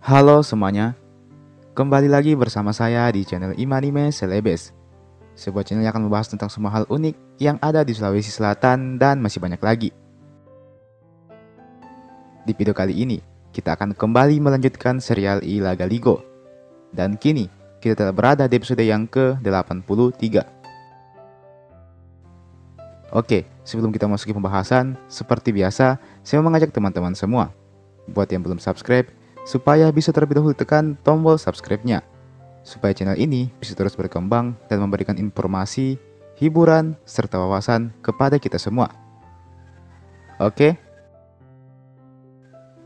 Halo semuanya, kembali lagi bersama saya di channel Imanime Celebes. Sebuah channel yang akan membahas tentang semua hal unik yang ada di Sulawesi Selatan dan masih banyak lagi. Di video kali ini, kita akan kembali melanjutkan serial Ilaga Ligo. Dan kini, kita telah berada di episode yang ke-83. Oke, sebelum kita masuki pembahasan, seperti biasa, saya mengajak teman-teman semua, buat yang belum subscribe, supaya bisa terlebih dahulu tekan tombol subscribe-nya, supaya channel ini bisa terus berkembang dan memberikan informasi, hiburan, serta wawasan kepada kita semua. Oke?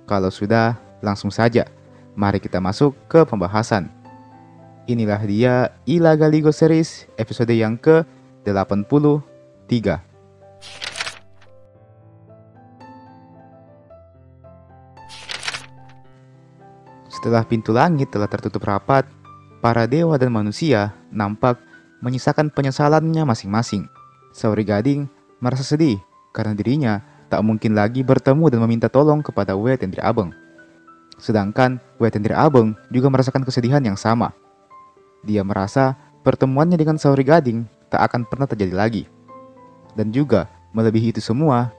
Kalau sudah, langsung saja, mari kita masuk ke pembahasan. Inilah dia Ilaga Ligo Series episode yang ke-83. Setelah pintu langit telah tertutup rapat, para dewa dan manusia nampak menyisakan penyesalannya masing-masing. Sauri Gading merasa sedih karena dirinya tak mungkin lagi bertemu dan meminta tolong kepada Wetendri Abeng. Sedangkan Wetendri Abeng juga merasakan kesedihan yang sama. Dia merasa pertemuannya dengan Sauri Gading tak akan pernah terjadi lagi. Dan juga melebihi itu semua,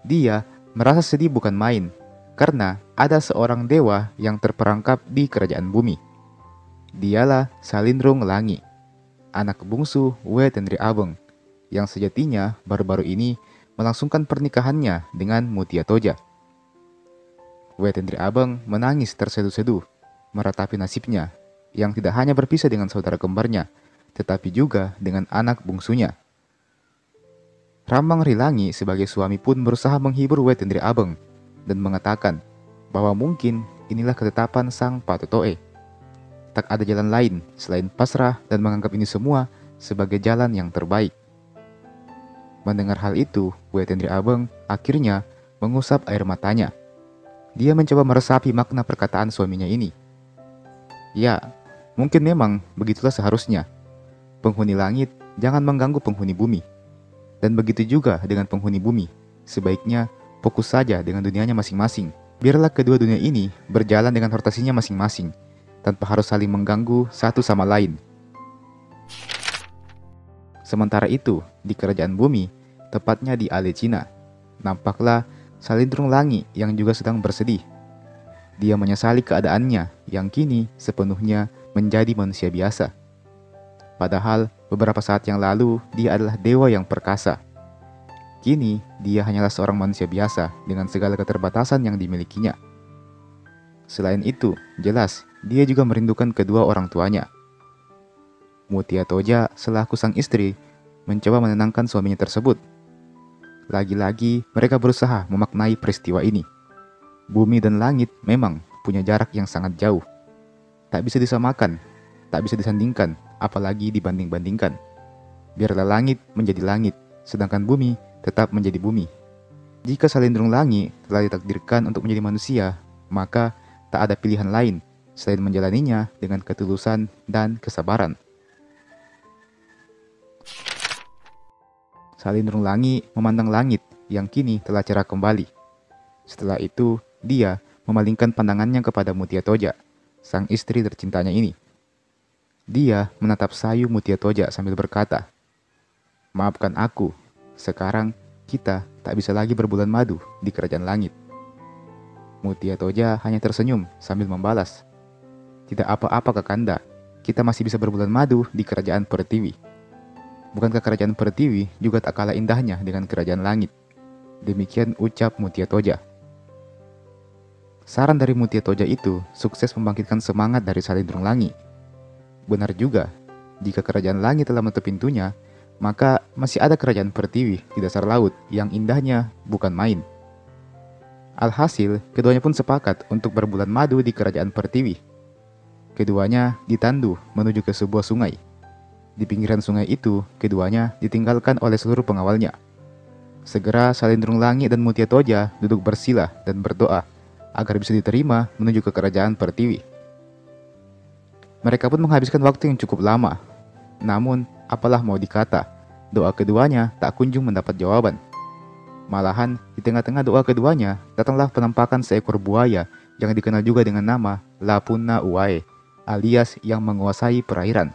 dia merasa sedih bukan main karena ada seorang dewa yang terperangkap di kerajaan bumi. Dialah Salindrung Langi, anak bungsu Wetendri Abeng, yang sejatinya baru-baru ini melangsungkan pernikahannya dengan Mutia Toja. Wetendri Abeng menangis terseduh-seduh, meratapi nasibnya yang tidak hanya berpisah dengan saudara kembarnya, tetapi juga dengan anak bungsunya. Rambang Rilangi sebagai suami pun berusaha menghibur Wetendri Abeng dan mengatakan bahwa mungkin inilah ketetapan sang Patotoe. Tak ada jalan lain selain pasrah dan menganggap ini semua sebagai jalan yang terbaik. Mendengar hal itu, Wetendri Abeng akhirnya mengusap air matanya. Dia mencoba meresapi makna perkataan suaminya ini. Ya, mungkin memang begitulah seharusnya. Penghuni langit jangan mengganggu penghuni bumi. Dan begitu juga dengan penghuni bumi. Sebaiknya fokus saja dengan dunianya masing-masing. Biarlah kedua dunia ini berjalan dengan rotasinya masing-masing, tanpa harus saling mengganggu satu sama lain. Sementara itu, di kerajaan bumi, tepatnya di Alecina, nampaklah Salindrung Langi yang juga sedang bersedih. Dia menyesali keadaannya yang kini sepenuhnya menjadi manusia biasa. Padahal beberapa saat yang lalu dia adalah dewa yang perkasa. Kini dia hanyalah seorang manusia biasa dengan segala keterbatasan yang dimilikinya. Selain itu, jelas dia juga merindukan kedua orang tuanya. Mutia Toja selaku sang istri mencoba menenangkan suaminya tersebut. Lagi-lagi mereka berusaha memaknai peristiwa ini. Bumi dan langit memang punya jarak yang sangat jauh. Tak bisa disamakan, tak bisa disandingkan, apalagi dibanding-bandingkan. Biarlah langit menjadi langit, sedangkan bumi tetap menjadi bumi. Jika Salindrung Langi telah ditakdirkan untuk menjadi manusia, maka tak ada pilihan lain selain menjalaninya dengan ketulusan dan kesabaran. Salindrung Langi memandang langit yang kini telah cerah kembali. Setelah itu, dia memalingkan pandangannya kepada Mutia Toja, sang istri tercintanya ini. Dia menatap sayu Mutia Toja sambil berkata, "Maafkan aku, sekarang kita tak bisa lagi berbulan madu di kerajaan langit." Mutia Toja hanya tersenyum sambil membalas, "Tidak apa-apa Kakanda, kita masih bisa berbulan madu di kerajaan Pertiwi. Bukankah kerajaan Pertiwi juga tak kalah indahnya dengan kerajaan langit?" Demikian ucap Mutia Toja. Saran dari Mutia Toja itu sukses membangkitkan semangat dari Salindrung Langi. Benar juga, jika kerajaan langit telah menutup pintunya, maka masih ada kerajaan Pertiwi di dasar laut yang indahnya bukan main. Alhasil, keduanya pun sepakat untuk berbulan madu di kerajaan Pertiwi. Keduanya ditandu menuju ke sebuah sungai. Di pinggiran sungai itu, keduanya ditinggalkan oleh seluruh pengawalnya. Segera Salindrung Langi dan Mutia Toja duduk bersila dan berdoa agar bisa diterima menuju ke kerajaan Pertiwi. Mereka pun menghabiskan waktu yang cukup lama. Namun, apalah mau dikata, doa keduanya tak kunjung mendapat jawaban. Malahan, di tengah-tengah doa keduanya, datanglah penampakan seekor buaya yang dikenal juga dengan nama Lapuna Uae, alias yang menguasai perairan.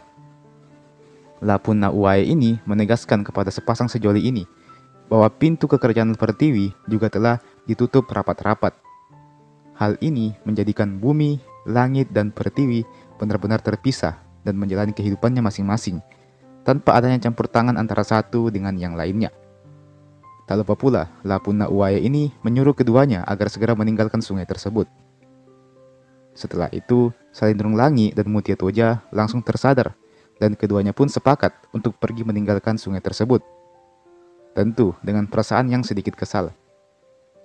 Lapuna Uae ini menegaskan kepada sepasang sejoli ini bahwa pintu ke kerajaan Pertiwi juga telah ditutup rapat-rapat. Hal ini menjadikan bumi, langit, dan Pertiwi benar-benar terpisah dan menjalani kehidupannya masing-masing, tanpa adanya campur tangan antara satu dengan yang lainnya. Tak lupa pula, Lapuna Uae ini menyuruh keduanya agar segera meninggalkan sungai tersebut. Setelah itu, Salindrung Langi dan Mutia Toja langsung tersadar, dan keduanya pun sepakat untuk pergi meninggalkan sungai tersebut. Tentu dengan perasaan yang sedikit kesal.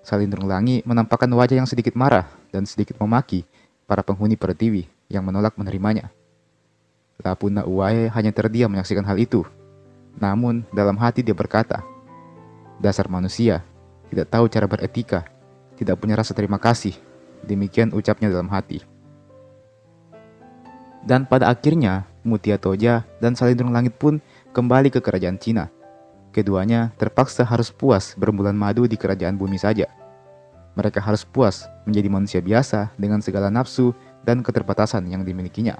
Salindrung Langi menampakkan wajah yang sedikit marah dan sedikit memaki para penghuni Pertiwi yang menolak menerimanya. Lapuna Uae hanya terdiam menyaksikan hal itu. Namun dalam hati dia berkata, "Dasar manusia, tidak tahu cara beretika, tidak punya rasa terima kasih." Demikian ucapnya dalam hati. Dan pada akhirnya, Mutia Toja dan Salindrung Langit pun kembali ke kerajaan Cina. Keduanya terpaksa harus puas berbulan madu di kerajaan bumi saja. Mereka harus puas menjadi manusia biasa dengan segala nafsu dan keterbatasan yang dimilikinya.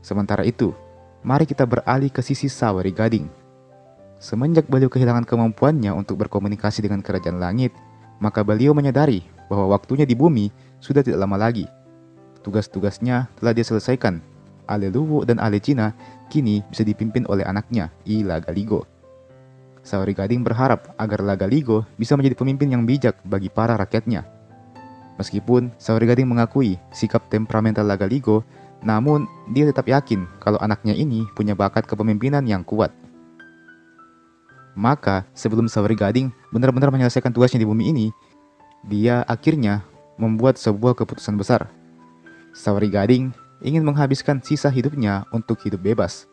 Sementara itu, mari kita beralih ke sisi Sawari Gading. Semenjak beliau kehilangan kemampuannya untuk berkomunikasi dengan kerajaan langit, maka beliau menyadari bahwa waktunya di bumi sudah tidak lama lagi. Tugas-tugasnya telah dia selesaikan. Ale Luwu dan Ale Cina kini bisa dipimpin oleh anaknya, I Lagaligo. Sawari Gading berharap agar Lagaligo bisa menjadi pemimpin yang bijak bagi para rakyatnya. Meskipun Sawari Gading mengakui sikap temperamental Lagaligo, namun dia tetap yakin kalau anaknya ini punya bakat kepemimpinan yang kuat. Maka sebelum Sawari Gading benar-benar menyelesaikan tugasnya di bumi ini, dia akhirnya membuat sebuah keputusan besar. Sawari Gading ingin menghabiskan sisa hidupnya untuk hidup bebas.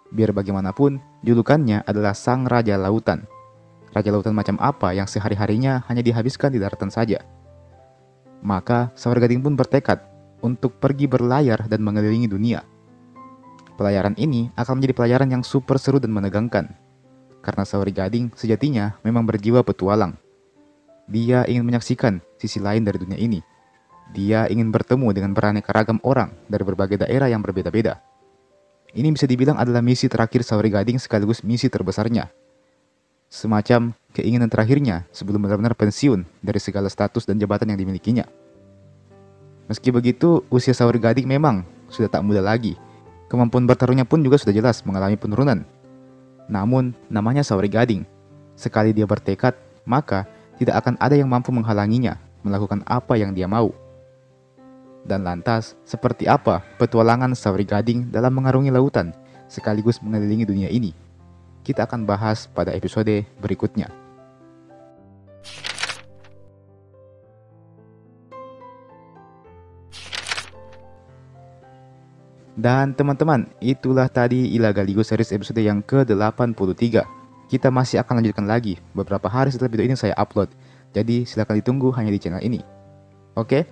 Biar bagaimanapun, julukannya adalah Sang Raja Lautan. Raja Lautan macam apa yang sehari-harinya hanya dihabiskan di daratan saja. Maka Sawari Gading pun bertekad untuk pergi berlayar dan mengelilingi dunia. Pelayaran ini akan menjadi pelayaran yang super seru dan menegangkan. Karena Sawari Gading sejatinya memang berjiwa petualang. Dia ingin menyaksikan sisi lain dari dunia ini. Dia ingin bertemu dengan beraneka ragam orang dari berbagai daerah yang berbeda-beda. Ini bisa dibilang adalah misi terakhir Sawari Gading sekaligus misi terbesarnya. Semacam keinginan terakhirnya sebelum benar-benar pensiun dari segala status dan jabatan yang dimilikinya. Meski begitu, usia Sawari Gading memang sudah tak muda lagi. Kemampuan bertarungnya pun juga sudah jelas mengalami penurunan. Namun, namanya Sawari Gading. Sekali dia bertekad, maka tidak akan ada yang mampu menghalanginya melakukan apa yang dia mau. Dan lantas, seperti apa petualangan Sawari Gading dalam mengarungi lautan sekaligus mengelilingi dunia ini? Kita akan bahas pada episode berikutnya. Dan teman-teman, itulah tadi I Lagaligo series episode yang ke-83. Kita masih akan lanjutkan lagi beberapa hari setelah video ini saya upload. Jadi silahkan ditunggu hanya di channel ini. Oke?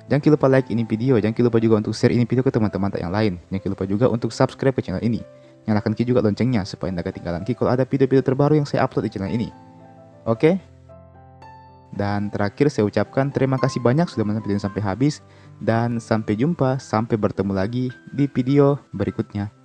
Jangan lupa like ini video, jangan lupa juga untuk share ini video ke teman-teman yang lain. Jangan lupa juga untuk subscribe ke channel ini. Nyalakan juga loncengnya supaya tidak ketinggalan kalau ada video-video terbaru yang saya upload di channel ini. Oke? Dan terakhir saya ucapkan terima kasih banyak sudah menonton video sampai habis. Dan sampai jumpa, sampai bertemu lagi di video berikutnya.